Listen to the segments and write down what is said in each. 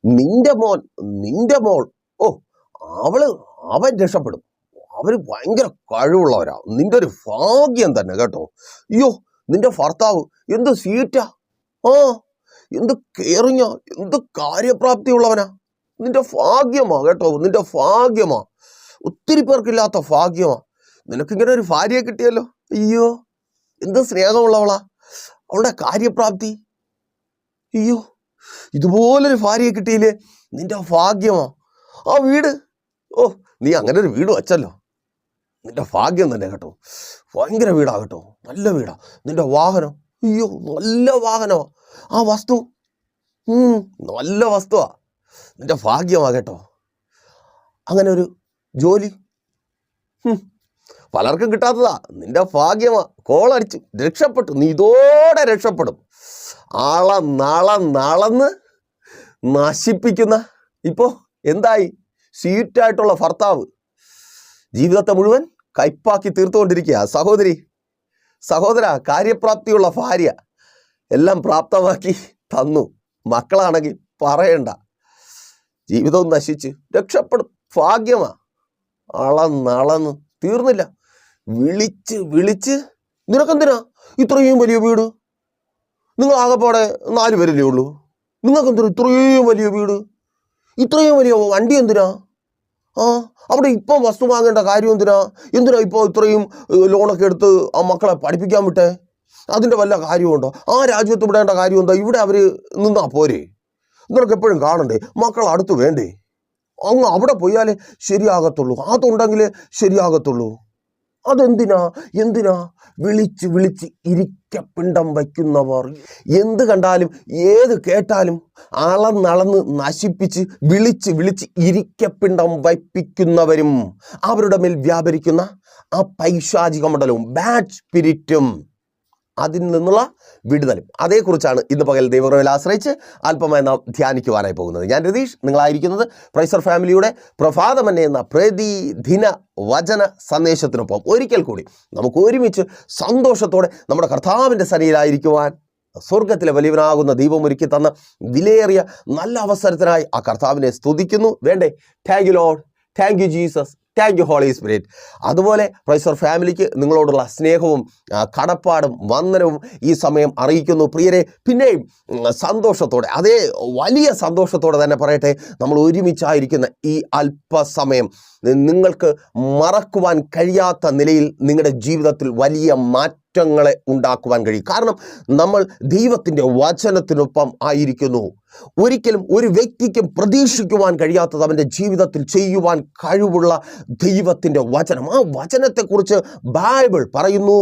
നിന്റെ മോൾ, ഓ അവൻ രക്ഷപ്പെടും. അവര് ഭയങ്കര കഴിവുള്ളവരാ. നിന്റെ ഒരു ഭാഗ്യം തന്നെ കേട്ടോ. അയ്യോ, നിന്റെ ഭർത്താവ് എന്ത് സ്വീറ്റാ, എന്ത് കെയറിങ്ങാ, എന്ത് കാര്യപ്രാപ്തിയുള്ളവനാ. നിന്റെ ഭാഗ്യമാ കേട്ടോ, നിന്റെ ഭാഗ്യമാ. ഒത്തിരി പേർക്കില്ലാത്ത ഭാഗ്യമാ. നിനക്കിങ്ങനെ ഒരു ഭാര്യയെ കിട്ടിയല്ലോ. അയ്യോ, എന്ത് സ്നേഹമുള്ളവളാ, അവളുടെ കാര്യപ്രാപ്തി. അയ്യോ, ഇതുപോലൊരു ഭാര്യയെ കിട്ടിയില്ലേ, നിന്റെ ഭാഗ്യമാ. ആ വീട്, നീ അങ്ങനെ ഒരു വീട് വച്ചല്ലോ, നിന്റെ ഭാഗ്യം തന്നെ കേട്ടോ. ഭയങ്കര വീടാ കേട്ടോ, നല്ല വീടാ. നിന്റെ വാഹനം, അയ്യോ നല്ല വാഹനമാ. ആ വസ്തു, നല്ല വസ്തുവാ, നിന്റെ ഭാഗ്യമാ കേട്ടോ. അങ്ങനെ ഒരു ജോലി പലർക്കും കിട്ടാത്തതാ, നിന്റെ ഭാഗ്യമാ. കോളടിച്ചു രക്ഷപ്പെട്ടു, നീ ഇതോടെ രക്ഷപ്പെടും. നാളന്ന് നശിപ്പിക്കുന്ന ഇപ്പോൾ എന്തായി, സ്വീറ്റായിട്ടുള്ള ഭർത്താവ് ജീവിതത്തെ മുഴുവൻ കയ്പാക്കി തീർത്തുകൊണ്ടിരിക്കുക. സഹോദര, കാര്യപ്രാപ്തിയുള്ള ഭാര്യ എല്ലാം പ്രാപ്തമാക്കി തന്നു. മക്കളാണെങ്കിൽ പറയണ്ട, ജീവിതവും നശിച്ച് രക്ഷപ്പെടും. ഭാഗ്യമാ. അളന്ന് തീർന്നില്ല. വിളിച്ച് നിനക്കെന്തിനാ ഇത്രയും വലിയ വീട്? നിങ്ങൾ ആകെപ്പാടെ 4 പേരല്ലേ ഉള്ളൂ. നിങ്ങൾക്കെന്തിനാ ഇത്രയും വലിയ വീട്, ഇത്രയും വലിയ വണ്ടി എന്തിനാ? അവിടെ ഇപ്പം വസ്തു വാങ്ങേണ്ട കാര്യം എന്തിനാ ഇപ്പോൾ ഇത്രയും ലോണൊക്കെ എടുത്ത് ആ മക്കളെ പഠിപ്പിക്കാൻ വിട്ടേ? അതിൻ്റെ വല്ല കാര്യമുണ്ടോ? ആ രാജ്യത്ത് വിടേണ്ട കാര്യം എന്താ? ഇവിടെ അവർ നിന്നാ പോരെ? നിനക്ക് എപ്പോഴും കാണണ്ടേ? മക്കൾ അടുത്ത് വേണ്ടേ? അങ്ങ് അവിടെ പോയാലേ ശരിയാകത്തുള്ളൂ, അതുണ്ടെങ്കിലേ ശരിയാകത്തുള്ളൂ. എന്തിനാ വിളിച്ച് ഇരിക്കപ്പിണ്ടം വയ്ക്കുന്നവർ? എന്ത് കണ്ടാലും ഏത് കേട്ടാലും അളന്ന് നശിപ്പിച്ച് വിളിച്ച് ഇരിക്കപ്പിണ്ടം വയ്പ്പിക്കുന്നവരും അവരുടെ മേൽ വ്യാപരിക്കുന്ന ആ പൈശാചിക മണ്ഡലവും ബാഡ് സ്പിരിറ്റും അതിൽ നിന്നുള്ള വിടുതലും, അതേക്കുറിച്ചാണ് ഇന്ന് പകൽ ദൈവകൃപയിൽ ആശ്രയിച്ച് അല്പമായി നാം ധ്യാനിക്കുവാനായി പോകുന്നത്. ഞാൻ രതീഷ്, നിങ്ങളായിരിക്കുന്നത് പ്രൈസർ ഫാമിലിയുടെ പ്രഭാതമന്നെ എന്ന പ്രതിദിന വചന സന്ദേശത്തിനൊപ്പം ഒരിക്കൽ കൂടി നമുക്ക് ഒരുമിച്ച് സന്തോഷത്തോടെ നമ്മുടെ കർത്താവിൻ്റെ സന്നിധിയിലായിരിക്കുവാൻ സ്വർഗത്തിലെ വലിയവനാകുന്ന ദൈവം ഒരുക്കി തന്ന വിലയേറിയ നല്ല അവസരത്തിനായി ആ കർത്താവിനെ സ്തുതിക്കുന്നു. വേണ്ടേ? Thank you Lord, thank you Jesus, thank you Holy Spirit. അതുപോലെ പ്രൈസർ ഫാമിലിക്ക് നിങ്ങളോടുള്ള സ്നേഹവും കടപ്പാടും വന്ദനവും ഈ സമയം അറിയിക്കുന്നു. പ്രിയരെ, പിന്നെയും സന്തോഷത്തോടെ, അതേ വലിയ സന്തോഷത്തോടെ തന്നെ പറയട്ടെ, നമ്മൾ ഒരുമിച്ചായിരിക്കുന്ന ഈ അല്പസമയം നിങ്ങൾക്ക് മറക്കുവാൻ കഴിയാത്ത നിലയിൽ നിങ്ങളുടെ ജീവിതത്തിൽ വലിയ മാറ്റങ്ങളെ ഉണ്ടാക്കുവാൻ കഴിയും. കാരണം നമ്മൾ ദൈവത്തിൻ്റെ വചനത്തിനൊപ്പം ആയിരിക്കുന്നു. ഒരിക്കലും ഒരു വ്യക്തിക്കും പ്രതീക്ഷിക്കുവാൻ കഴിയാത്തത് അവൻ്റെ ജീവിതത്തിൽ ചെയ്യുവാൻ കഴിവുള്ള ദൈവത്തിൻ്റെ വചനം. ആ വചനത്തെക്കുറിച്ച് ബൈബിൾ പറയുന്നു,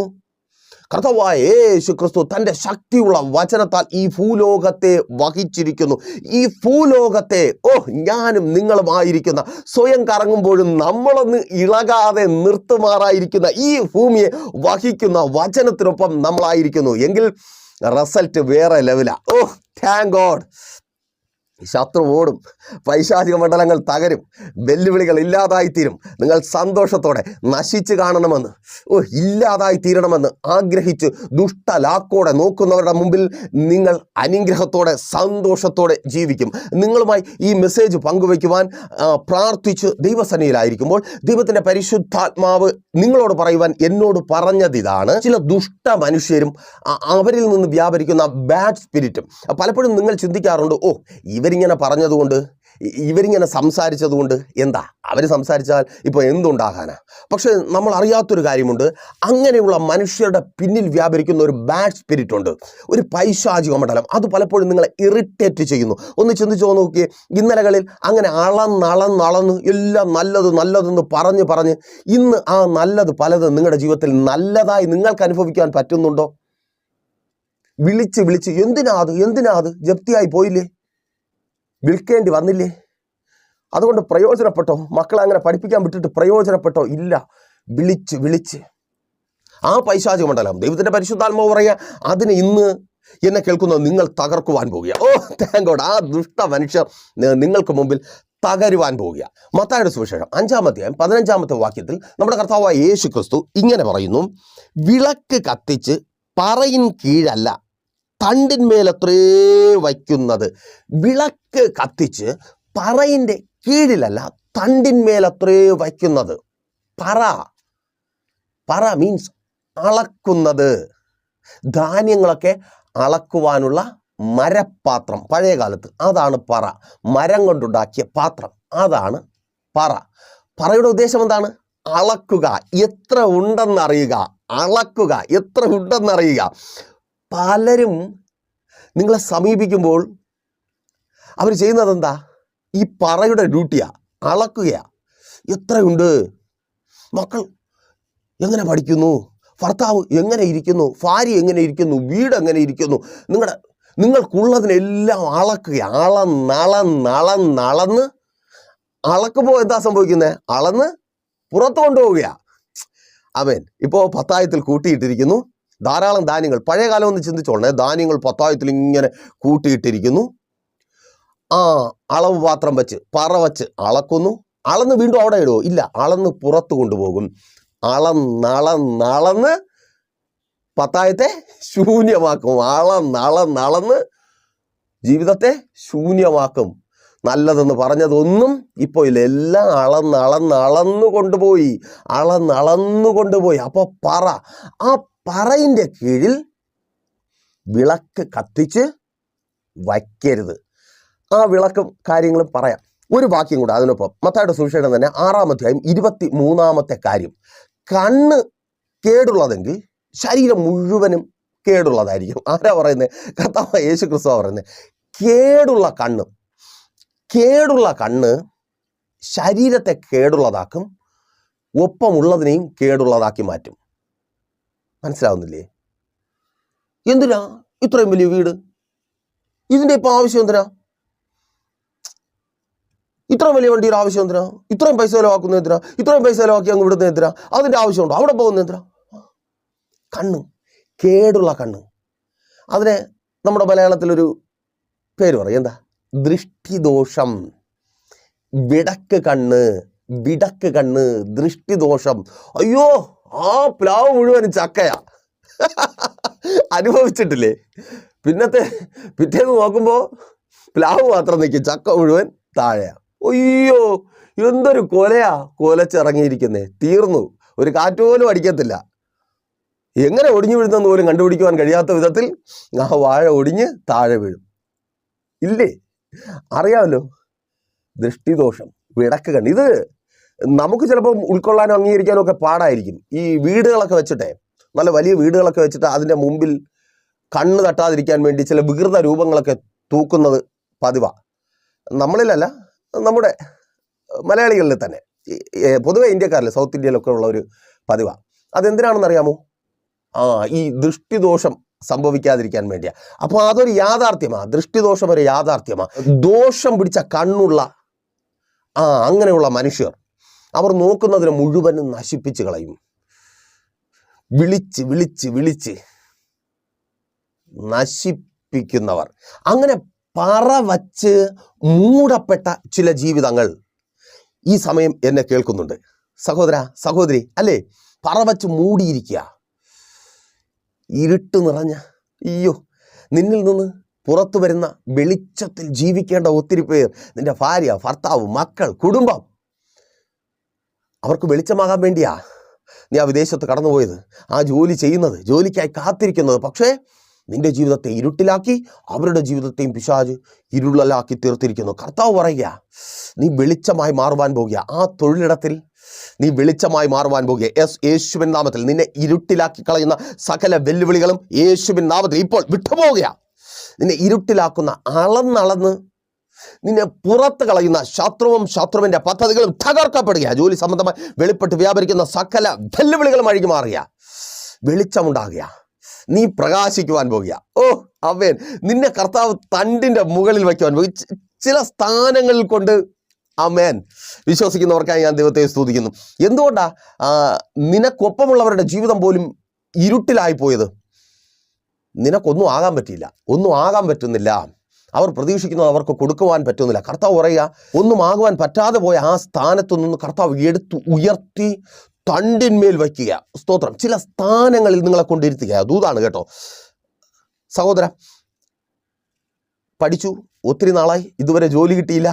കർത്താവായ യേശു ക്രിസ്തു തൻ്റെ ശക്തിയുള്ള വചനത്താൽ ഈ ഭൂലോകത്തെ വഹിച്ചിരിക്കുന്നു. ഈ ഭൂലോകത്തെ, ഞാനും നിങ്ങളുമായിരിക്കുന്ന, സ്വയം കറങ്ങുമ്പോഴും നമ്മളൊന്ന് ഇളകാതെ നിർത്തുമാറായിരിക്കുന്ന ഈ ഭൂമിയെ വഹിക്കുന്ന വചനത്തിനൊപ്പം നമ്മളായിരിക്കുന്നു എങ്കിൽ റിസൾട്ട് വേറെ ലെവലാ. Thank God. ശത്രു ഓടും, പൈശാചിക മണ്ഡലങ്ങൾ തകരും, വെല്ലുവിളികൾ ഇല്ലാതായിത്തീരും. നിങ്ങൾ സന്തോഷത്തോടെ നശിച്ച് കാണണമെന്ന്, ഇല്ലാതായി തീരണമെന്ന് ആഗ്രഹിച്ച് ദുഷ്ടലാക്കോടെ നോക്കുന്നവരുടെ മുമ്പിൽ നിങ്ങൾ അനുഗ്രഹത്തോടെ സന്തോഷത്തോടെ ജീവിക്കും. നിങ്ങളുമായി ഈ മെസ്സേജ് പങ്കുവയ്ക്കുവാൻ പ്രാർത്ഥിച്ച് ദൈവസന്നിധിയിലായിരിക്കുമ്പോൾ ദൈവത്തിൻ്റെ പരിശുദ്ധാത്മാവ് നിങ്ങളോട് പറയുവാൻ എന്നോട് പറഞ്ഞതിതാണ്, ചില ദുഷ്ട മനുഷ്യരും അവരിൽ നിന്ന് വ്യാപരിക്കുന്ന ബാഡ് സ്പിരിറ്റും. പലപ്പോഴും നിങ്ങൾ ചിന്തിക്കാറുണ്ട്, ഇവരിങ്ങനെ പറഞ്ഞതുകൊണ്ട്, ഇവരിങ്ങനെ സംസാരിച്ചതുകൊണ്ട് എന്താ, അവർ സംസാരിച്ചാൽ ഇപ്പോൾ എന്തുണ്ടാകാനാ? പക്ഷെ നമ്മൾ അറിയാത്തൊരു കാര്യമുണ്ട്, അങ്ങനെയുള്ള മനുഷ്യരുടെ പിന്നിൽ വ്യാപരിക്കുന്ന ഒരു ബാഡ് സ്പിരിറ്റ് ഉണ്ട്, ഒരു പൈശാചിക മണ്ഡലം. അത് പലപ്പോഴും നിങ്ങളെ ഇറിറ്റേറ്റ് ചെയ്യുന്നു. ഒന്ന് ചിന്തിച്ചു നോക്കിയേ, ഇന്നലകളിൽ അങ്ങനെ അളന്ന് എല്ലാം നല്ലതെന്ന് പറഞ്ഞ് ഇന്ന് ആ നല്ലത് പലത് നിങ്ങളുടെ ജീവിതത്തിൽ നല്ലതായി നിങ്ങൾക്ക് അനുഭവിക്കാൻ പറ്റുന്നുണ്ടോ? വിളിച്ച് എന്തിനാ അത് ജപ്തിയായി പോയില്ലേ, വിൽക്കേണ്ടി വന്നില്ലേ? അതുകൊണ്ട് പ്രയോജനപ്പെട്ടോ? മക്കളെ അങ്ങനെ പഠിപ്പിക്കാൻ വിട്ടിട്ട് പ്രയോജനപ്പെട്ടോ? ഇല്ല. വിളിച്ച് ആ പൈശാചിക മണ്ഡലം, ദൈവത്തിൻ്റെ പരിശുദ്ധാത്മാവ് പറയുക, അതിന് ഇന്ന് എന്നെ കേൾക്കുന്നത് നിങ്ങൾ തകർക്കുവാൻ പോകുക. Thank God. ആ ദുഷ്ട മനുഷ്യർ നിങ്ങൾക്ക് മുമ്പിൽ തകരുവാൻ പോവുക. മത്തായിയുടെ സുവിശേഷം 5-ാം അധ്യായം 15-ാമത്തെ വാക്യത്തിൽ നമ്മുടെ കർത്താവായ യേശു ക്രിസ്തു ഇങ്ങനെ പറയുന്നു, വിളക്ക് കത്തിച്ച് പറയിൻ കീഴല്ല തണ്ടിന്മേലത്രേ വയ്ക്കുന്നത്. വിളക്ക് കത്തിച്ച് പറയിൻ്റെ കീഴിലല്ല, തണ്ടിന്മേലത്രേ വയ്ക്കുന്നത്. പറ മീൻസ് അളക്കുന്നത്. ധാന്യങ്ങളൊക്കെ അളക്കുവാനുള്ള മരപ്പാത്രം പഴയ കാലത്ത്, അതാണ് പറ. മരം കൊണ്ടുണ്ടാക്കിയ പാത്രം, അതാണ് പറ. പറയുടെ ഉദ്ദേശം എന്താണ്? അളക്കുക, എത്ര ഉണ്ടെന്നറിയുക. അളക്കുക, എത്ര ഉണ്ടെന്നറിയുക. പലരും നിങ്ങളെ സമീപിക്കുമ്പോൾ അവർ ചെയ്യുന്നത് എന്താ? ഈ പറയുടെ ഡ്യൂട്ടിയാ, അളക്കുകയാ. എത്രയുണ്ട്? മക്കൾ എങ്ങനെ പഠിക്കുന്നു? ഭർത്താവ് എങ്ങനെ ഇരിക്കുന്നു? ഭാര്യ എങ്ങനെ ഇരിക്കുന്നു? വീട് എങ്ങനെ ഇരിക്കുന്നു? നിങ്ങൾക്കുള്ളതിനെല്ലാം അളക്കുക. അളന്ന് അളക്കുമ്പോൾ എന്താ സംഭവിക്കുന്നത്? അളന്ന് പുറത്തു കൊണ്ടുപോവുക. അവൻ ഇപ്പോൾ പത്തായത്തിൽ കൂട്ടിയിട്ടിരിക്കുന്നു ധാരാളം ധാന്യങ്ങൾ. പഴയ കാലം ഒന്ന് ചിന്തിച്ചോളണേ. ധാന്യങ്ങൾ പത്തായത്തിൽ ഇങ്ങനെ കൂട്ടിയിട്ടിരിക്കുന്നു. അളവ് പാത്രം വെച്ച് പറ വച്ച് അളക്കുന്നു. അളന്ന് വീണ്ടും അവിടെ ഇടുമോ? ഇല്ല, അളന്ന് പുറത്ത് കൊണ്ടുപോകും. അളന്ന് പത്തായത്തെ ശൂന്യമാക്കും. അളന്ന് ജീവിതത്തെ ശൂന്യമാക്കും. നല്ലതെന്ന് പറഞ്ഞതൊന്നും ഇപ്പോൾ ഇല്ല, എല്ലാം അളന്ന് കൊണ്ടുപോയി. അപ്പോൾ പറ, ആ പറയിൻ്റെ കീഴിൽ വിളക്ക് കത്തിച്ച് വയ്ക്കരുത്. ആ വിളക്കും കാര്യങ്ങളും പറയാം. ഒരു വാക്യം കൂടെ അതിനൊപ്പം. മത്തായിയുടെ സുവിശേഷം തന്നെ 6-ാം അധ്യായം 23-ാമത്തെ കാര്യം. കണ്ണ് കേടുള്ളതെങ്കിൽ ശരീരം മുഴുവനും കേടുള്ളതായിരിക്കും. ആരാ പറയുന്നത്? കർത്താവ് യേശു ക്രിസ്തു പറയുന്നത്. കേടുള്ള കണ്ണ് ശരീരത്തെ കേടുള്ളതാക്കും, ഒപ്പമുള്ളതിനെയും കേടുള്ളതാക്കി മാറ്റും. മനസ്സിലാവുന്നില്ലേ? എന്തിനാ ഇത്രയും വലിയ വീട്? ഇതിൻ്റെ ഇപ്പം ആവശ്യം എന്തിനാ? ഇത്രയും വലിയ വണ്ടിയുടെ ആവശ്യം എന്തിനാ? ഇത്രയും പൈസ ചിലവാക്കുന്നത് എന്തിനാ? ഇത്രയും പൈസ ചിലവാക്കി അങ്ങ് വിടുന്നത് എന്തിനാ? അതിൻ്റെ ആവശ്യമുണ്ടോ? അവിടെ പോകുന്നത് എന്തിനാ? കണ്ണ്, കേടുള്ള കണ്ണ്. അതിനെ നമ്മുടെ മലയാളത്തിലൊരു പേര് പറയും. എന്താ? ദൃഷ്ടിദോഷം. വിടക്ക് കണ്ണ്, ദൃഷ്ടിദോഷം. അയ്യോ, ആ പ്ലാവ് മുഴുവൻ ചക്കയാ. അനുഭവിച്ചിട്ടില്ലേ? പിറ്റേന്ന് നോക്കുമ്പോൾ പ്ലാവ് മാത്രം നിൽക്കും, ചക്ക മുഴുവൻ താഴെയാ. അയ്യോ, എന്തൊരു കൊലച്ചിറങ്ങിയിരിക്കുന്നേ. തീർന്നു. ഒരു കാറ്റ് പോലും അടിക്കത്തില്ല. എങ്ങനെ ഒടിഞ്ഞു വീഴുന്നെന്ന് പോലും കണ്ടുപിടിക്കുവാൻ കഴിയാത്ത വിധത്തിൽ ആ വാഴ ഒടിഞ്ഞ് താഴെ വീഴും. ഇല്ലേ? അറിയാമല്ലോ. ദൃഷ്ടിദോഷം, വിടക്ക് കണ്ണ്. ഇത് നമുക്ക് ചിലപ്പം ഉൾക്കൊള്ളാനും അംഗീകരിക്കാനും ഒക്കെ പാടായിരിക്കും. ഈ വീടുകളൊക്കെ വെച്ചിട്ടേ, നല്ല വലിയ വീടുകളൊക്കെ വെച്ചിട്ട് അതിൻ്റെ മുമ്പിൽ കണ്ണ് തട്ടാതിരിക്കാൻ വേണ്ടി ചില വികൃത രൂപങ്ങളൊക്കെ തൂക്കുന്നത് പതിവാണ്. നമ്മളിലല്ല, നമ്മുടെ മലയാളികളിൽ തന്നെ, പൊതുവെ ഇന്ത്യക്കാരിൽ, സൗത്ത് ഇന്ത്യയിലൊക്കെ ഉള്ള ഒരു പതിവാണ്. അതെന്തിനാണെന്ന് അറിയാമോ? ഈ ദൃഷ്ടിദോഷം സംഭവിക്കാതിരിക്കാൻ വേണ്ടിയാ. അപ്പോൾ അതൊരു യാഥാർത്ഥ്യമാണ്. ദൃഷ്ടിദോഷം ഒരു യാഥാർത്ഥ്യമാണ്. ദോഷം പിടിച്ച കണ്ണുള്ള അങ്ങനെയുള്ള മനുഷ്യർ, അവർ നോക്കുന്നതിന് മുഴുവനും നശിപ്പിച്ച് കളയും. വിളിച്ച് നശിപ്പിക്കുന്നവർ. അങ്ങനെ പറ വച്ച് മൂടപ്പെട്ട ചില ജീവിതങ്ങൾ ഈ സമയം എന്നെ കേൾക്കുന്നുണ്ട്. സഹോദര, സഹോദരി, അല്ലേ? പറ വച്ച് മൂടിയിരിക്കുക, ഇരുട്ട് നിറഞ്ഞ. അയ്യോ, നിന്നിൽ നിന്ന് പുറത്തു വരുന്ന വെളിച്ചത്തിൽ ജീവിക്കേണ്ട ഒത്തിരി പേർ, നിന്റെ ഭാര്യ, ഭർത്താവ്, മക്കൾ, കുടുംബം, അവർക്ക് വെളിച്ചമാകാൻ വേണ്ടിയാ നീ ആ വിദേശത്ത് കടന്നുപോയത്, ആ ജോലി ചെയ്യുന്നത്, ജോലിക്കായി കാത്തിരിക്കുന്നത്. പക്ഷേ നിന്റെ ജീവിതത്തെ ഇരുട്ടിലാക്കി അവരുടെ ജീവിതത്തെയും പിശാച് ഇരുളലാക്കി തീർത്തിരിക്കുന്നു. കർത്താവ് പറയുക, നീ വെളിച്ചമായി മാറുവാൻ പോകുക. ആ തൊഴിലിടത്തിൽ നീ വെളിച്ചമായി മാറുവാൻ പോകുക. യേശുവിൻ നാമത്തിൽ നിന്നെ ഇരുട്ടിലാക്കി കളയുന്ന സകല വെല്ലുവിളികളും യേശുവിൻ നാമത്തിൽ ഇപ്പോൾ വിട്ടുപോവുക. നിന്നെ ഇരുട്ടിലാക്കുന്ന, അളന്ന് നിന്നെ പുറത്ത് കളയുന്ന ശത്രുവിൻ്റെ പദ്ധതികളും തകർക്കപ്പെടുക. ജോലി സംബന്ധമായി വെളിപ്പെട്ട് വ്യാപരിക്കുന്ന സകല വെല്ലുവിളികളും അഴിഞ്ഞു മാറുക. വെളിച്ചമുണ്ടാകുക. നീ പ്രകാശിക്കുവാൻ പോകുക. അവൻ നിന്നെ കർത്താവ് തണ്ടിൻ്റെ മുകളിൽ വയ്ക്കുവാൻ പോകും. ചില സ്ഥാനങ്ങളിൽ കൊണ്ട്. ആമേൻ. വിശ്വസിക്കുന്നവർക്കായി ഞാൻ ദൈവത്തെ സ്തുതിക്കുന്നു. എന്തുകൊണ്ടാ നിനക്കൊപ്പമുള്ളവരുടെ ജീവിതം പോലും ഇരുട്ടിലായിപ്പോയത്? നിനക്കൊന്നും ആകാൻ പറ്റിയില്ല, ഒന്നും ആകാൻ പറ്റുന്നില്ല. അവർ പ്രതീക്ഷിക്കുന്നത് അവർക്ക് കൊടുക്കുവാൻ പറ്റുന്നില്ല. കർത്താവ് പറയുക, ഒന്നും ആകുവാൻ പറ്റാതെ പോയ ആ സ്ഥാനത്തു നിന്ന് കർത്താവ് എടുത്തു ഉയർത്തി തണ്ടിന്മേൽ വയ്ക്കുക. സ്തോത്രം. ചില സ്ഥാനങ്ങളിൽ നിങ്ങളെ കൊണ്ടിരുത്തുക. ദൂതാണ് കേട്ടോ. സഹോദര, പഠിച്ചു, ഒത്തിരി നാളായി, ഇതുവരെ ജോലി കിട്ടിയില്ല,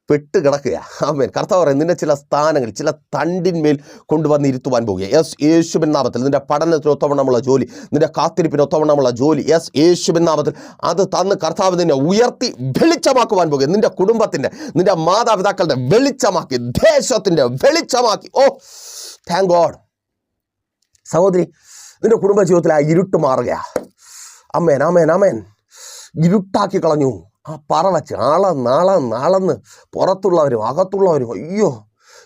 പെട്ട് കിടക്കുക. ആമേൻ. കർത്താവ് പറയും, നിന്നെ ചില സ്ഥാനങ്ങൾ, ചില തണ്ടിന്മേൽ കൊണ്ടുവന്ന് ഇരുത്തുവാൻ പോകുക. യെസ്, യേശുവിൻ നാമത്തിൽ. നിന്റെ പഠനത്തിന് ഒത്തവണ്ണമുള്ള ജോലി, നിന്റെ കാത്തിരിപ്പിന് ഒത്തവണ്ണമുള്ള ജോലി, യെസ്, യേശുവിൻ നാമത്തിൽ അത് തന്ന് കർത്താവ് നിന്നെ ഉയർത്തി വെളിച്ചമാക്കുവാൻ പോകുക. നിന്റെ കുടുംബത്തിൻ്റെ, നിന്റെ മാതാപിതാക്കളുടെ വെളിച്ചമാക്കി, ദേശത്തിൻ്റെ വെളിച്ചമാക്കി. ഓ, താങ്ക് ഗോഡ്. സഹോദരി, നിന്റെ കുടുംബ ജീവിതത്തിൽ ആ ഇരുട്ട് മാറുക. അമേൻ, അമേൻ, അമേൻ. ഇരുട്ടാക്കി കളഞ്ഞു. ആ പറ വച്ച് നാളെന്ന് പുറത്തുള്ളവരും അകത്തുള്ളവരും, അയ്യോ,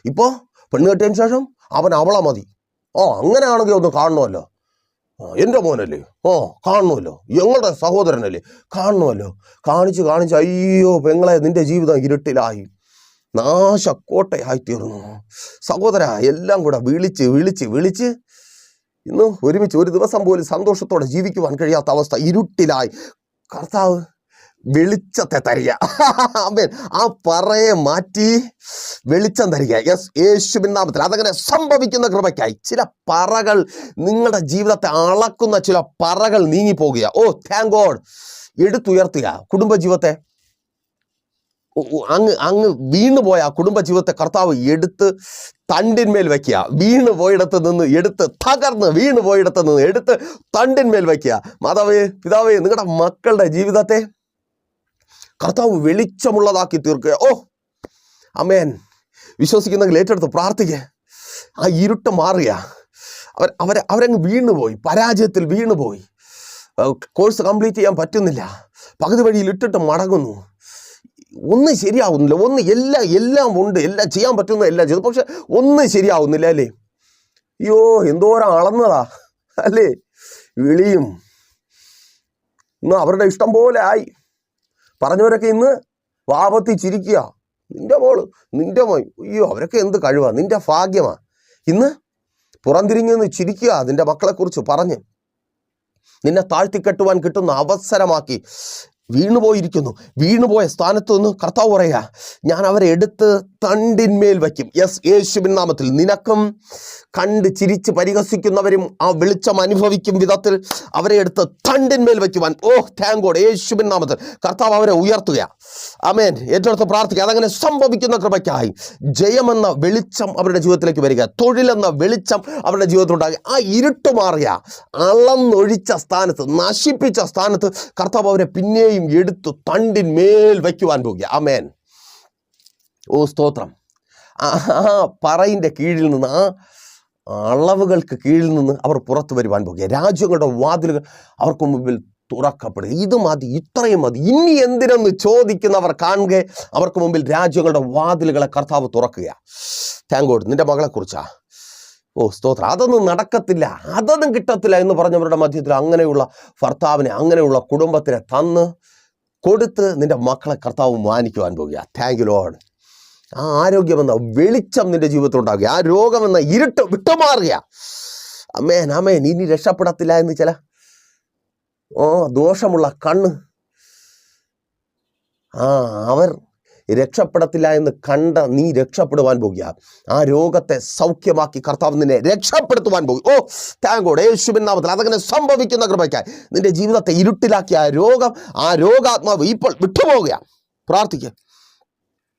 ഇപ്പോൾ പെണ്ണ് കെട്ടിയതിന് ശേഷം അവളെ മതി. അങ്ങനെയാണെങ്കിൽ ഒന്ന് കാണണമല്ലോ. എൻ്റെ മോനല്ലേ, കാണണമല്ലോ. ഞങ്ങളുടെ സഹോദരനല്ലേ, കാണണമല്ലോ. കാണിച്ച് അയ്യോ പെങ്ങളെ, നിന്റെ ജീവിതം ഇരുട്ടിലായി, നാശക്കോട്ടയായിത്തീർന്നു. സഹോദര, എല്ലാം കൂടെ വിളിച്ച് ഇന്ന് ഒരുമിച്ച് ഒരു ദിവസം പോലും സന്തോഷത്തോടെ ജീവിക്കുവാൻ കഴിയാത്ത അവസ്ഥ, ഇരുട്ടിലായി. കർത്താവ് വെളിച്ചത്തെ തരിക. ആമേൻ. ആ പറയെ മാറ്റി വെളിച്ചം തരിക. യെസ്, യേശുവിൻ നാമത്തിൽ. അതങ്ങനെ സംഭവിക്കുന്ന കൃപയ്ക്കായി ചില പറകൾ, നിങ്ങളുടെ ജീവിതത്തെ അളക്കുന്ന ചില പറകൾ നീങ്ങിപ്പോകുക. ഓ, താങ്ക് ഗോഡ്. എടുത്തുയർത്തുക. കുടുംബജീവിതത്തെ അങ്ങ് വീണുപോയ കുടുംബജീവിതത്തെ കർത്താവ് എടുത്ത് തണ്ടിന്മേൽ വയ്ക്കുക. വീണുപോയിടത്ത് നിന്ന് എടുത്ത്, തകർന്ന് വീണുപോയിടത്ത് നിന്ന് എടുത്ത് തണ്ടിന്മേൽ വയ്ക്കുക. മാതാവേ, പിതാവേ, നിങ്ങളുടെ മക്കളുടെ ജീവിതത്തെ കർത്താവ് വെളിച്ചമുള്ളതാക്കി തീർക്കുക. ഓ, അമേൻ. വിശ്വസിക്കുന്നെങ്കിൽ ഏറ്റെടുത്ത് പ്രാർത്ഥിക്കുക. ആ ഇരുട്ട് മാറുക. അവരങ്ങ് വീണുപോയി, പരാജയത്തിൽ വീണുപോയി. കോഴ്സ് കംപ്ലീറ്റ് ചെയ്യാൻ പറ്റുന്നില്ല, പകുതി വഴിയിൽ ഇട്ടിട്ട് മടങ്ങുന്നു. ഒന്നും ശരിയാവുന്നില്ല. എല്ലാം ഉണ്ട്, എല്ലാം ചെയ്യാൻ പറ്റുന്ന എല്ലാം ചെയ്തു, പക്ഷെ ഒന്നും ശരിയാവുന്നില്ല അല്ലേ? അയ്യോ, എന്തോരം അളന്നതാ അല്ലേ? വിളിയും ഇന്ന് അവരുടെ ഇഷ്ടം പോലെ ആയി. പറഞ്ഞവരൊക്കെ ഇന്ന് വാപത്തി ചിരിക്കുക. നിന്റെ മോള്, നിന്റെ മോൻ, അയ്യോ അവരൊക്കെ എന്ത് കഴിവാ, നിന്റെ ഭാഗ്യമാ. ഇന്ന് പുറംതിരിഞ്ഞെന്ന് ചിരിക്കുക നിന്റെ മക്കളെക്കുറിച്ച് പറഞ്ഞ്. നിന്നെ താഴ്ത്തിക്കെട്ടുവാൻ കിട്ടുന്ന അവസരമാക്കി വീണുപോയ സ്ഥാനത്ത് നിന്ന് കർത്താവ് പറയുക, ഞാൻ അവരെ എടുത്ത് തണ്ടിന്മേൽ വയ്ക്കും. യെസ്, യേശുവിൻ നാമത്തിൽ. നിനക്കും കണ്ട് ചിരിച്ച് പരിഹസിക്കുന്നവരും ആ വെളിച്ചം അനുഭവിക്കും വിധത്തിൽ അവരെ എടുത്ത് തണ്ടിന്മേൽ വയ്ക്കുവാൻ, ഓ താങ്ക് ഗോഡ്, യേശുവിൻ നാമത്തിൽ കർത്താവ് അവരെ ഉയർത്തുക. ആമേൻ. ഏറ്റെടുത്ത് പ്രാർത്ഥിക്കുക. അതങ്ങനെ സംഭവിക്കുന്ന കൃപയ്ക്കായി ജയമെന്ന വെളിച്ചം അവരുടെ ജീവിതത്തിലേക്ക് വരിക. തൊഴിലെന്ന വെളിച്ചം അവരുടെ ജീവിതത്തിലുണ്ടാകുക. ആ ഇരുട്ട് മാറുക. അളന്നൊഴിച്ച സ്ഥാനത്ത്, നശിപ്പിച്ച സ്ഥാനത്ത് കർത്താവ് അവരെ പിന്നെയും എടുത്തു തണ്ടിന്മേൽ വയ്ക്കുവാൻ പോകുക. ആമേൻ. ഓ, സ്തോത്രം. ആ പറയിൻ്റെ കീഴിൽ നിന്ന്, ആ അളവുകൾക്ക് കീഴിൽ നിന്ന് അവർ പുറത്തു വരുവാൻ പോകുക. രാജ്യങ്ങളുടെ വാതിലുകൾ അവർക്ക് മുമ്പിൽ തുറക്കപ്പെടുക. ഇത് മതി, ഇത്രയും മതി, ഇനി എന്തിനെന്ന് ചോദിക്കുന്നവർ കാണുക. അവർക്ക് മുമ്പിൽ രാജ്യങ്ങളുടെ വാതിലുകളെ കർത്താവ് തുറക്കുക. Thank God. നിന്റെ മകളെക്കുറിച്ചാ, ഓ സ്തോത്രം, അതൊന്നും നടക്കത്തില്ല, അതൊന്നും കിട്ടത്തില്ല എന്ന് പറഞ്ഞവരുടെ മധ്യത്തിൽ അങ്ങനെയുള്ള ഭർത്താവിനെ, അങ്ങനെയുള്ള കുടുംബത്തിനെ തന്ന് കൊടുത്ത് നിന്റെ മക്കളെ കർത്താവ് മാനിക്കുവാൻ പോകുക. Thank you Lord. ആ ആരോഗ്യമെന്ന വെളിച്ചം നിന്റെ ജീവിതത്തിൽ ഉണ്ടാകുക. ആ രോഗമെന്ന ഇരുട്ട് വിട്ടുമാറുക. അമേൻ, അമേൻ. ഇനി രക്ഷപ്പെടത്തില്ല എന്ന് ചില ദോഷമുള്ള കണ്ണ്, അവർ രക്ഷപ്പെടത്തില്ല എന്ന് കണ്ട നീ രക്ഷപ്പെടുവാൻ പോകുക. ആ രോഗത്തെ സൗഖ്യമാക്കി കർത്താവ് നിന്നെ രക്ഷപ്പെടുത്തുവാൻ പോകും. ഓ താങ്ക് ഗോഡ്, യേശുവിൻ നാമത്തിൽ. അതങ്ങനെ സംഭവിക്കുന്ന കൃപയ്ക്കായി നിന്റെ ജീവിതത്തെ ഇരുട്ടിലാക്കിയ ആ രോഗാത്മാവ് ഇപ്പോൾ വിട്ടുപോകുക. പ്രാർത്ഥിക്കുക.